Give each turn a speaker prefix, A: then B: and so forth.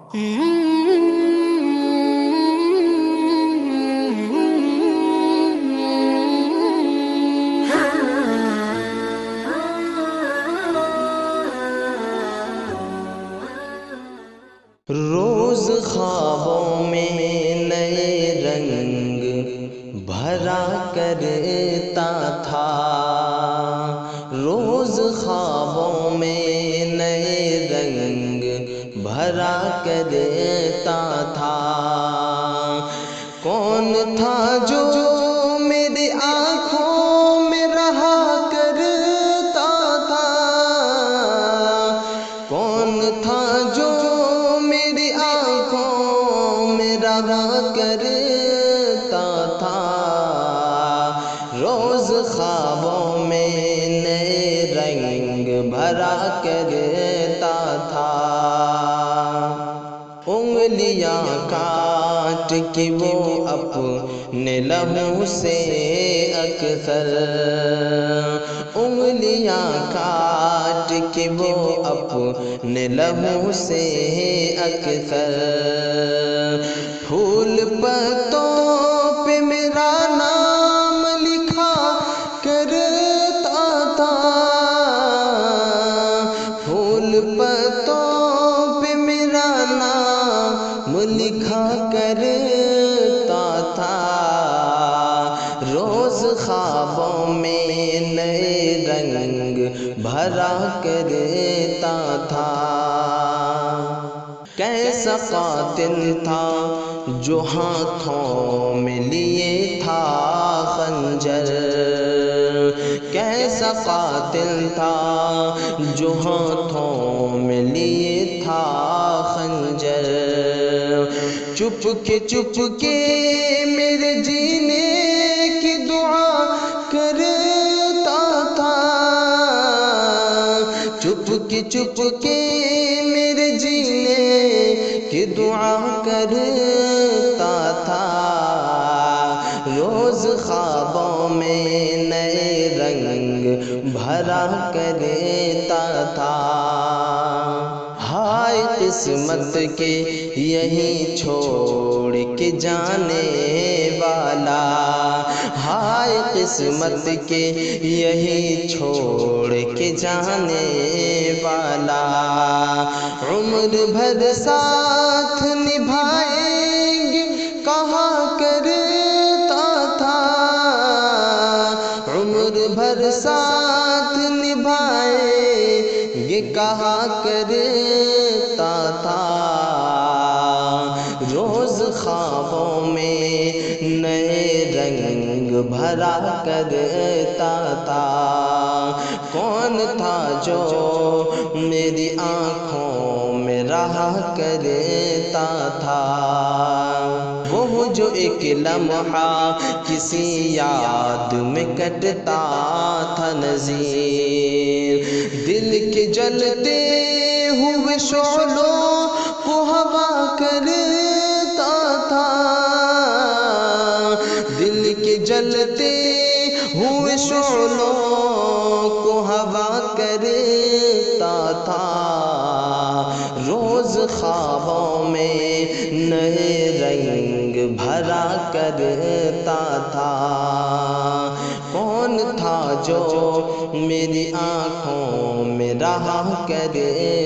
A: روز خوابوں میں نئے رنگ بھرا کرتا تھا، روز خوابوں میں نئے رنگ بھرا کرتا تھا۔ کون تھا جو میری آنکھوں میں رہا کرتا تھا، کون تھا جو میری آنکھوں میں رہا کرتا تھا، روز خوابوں میں نئے رنگ بھرا کرتا تھا۔ انگلیاں کاٹ کے وہ اپنے لہو سے اکثر، انگلیاں کاٹ کے وہ اپنے لہو سے اکثر، پھول پتوں پہ میرا نام لکھا کرتا تھا، پھول پتوں پہ میرا نام لکھا کرتا تھا، روز خوابوں میں نئے رنگ بھرا کرتا تھا۔ کیسا قاتل تھا جو ہاتھوں میں لیے تھا خنجر، کیسا قاتل تھا جو ہاتھوں میں لیے تھا خنجر، چپ کے میرے جینے کی دعا کرتا تھا، چپ کے میرے جینے کی دعا کرتا تھا، روز خوابوں میں نئے رنگ بھرا کرتا تھا۔ ہائے قسمت کے یہی چھوڑ کے جانے والا، ہائے قسمت کے یہی چھوڑ کے جانے والا، عمر بھر ساتھ نبھائیں گے کہا کرتا تھا، عمر بھر ساتھ نبھائیں گے کہا کرتا تھا، روز خوابوں میں نئے رنگ بھرا کرتا تھا۔ کون تھا جو میری آنکھوں میں رہا کرتا تھا، وہ جو ایک لمحہ کسی یاد میں کٹتا تھا نظیر، دل کے جلتے ہوئے شعلوں کو ہوا کرتا تھا، دل کے جلتے ہوئے شعلوں کو ہوا کرتا تھا، روز خوابوں میں نئے رنگ بھرا کرتا تھا۔ کون تھا جو میری آنکھوں میں رہا کرتا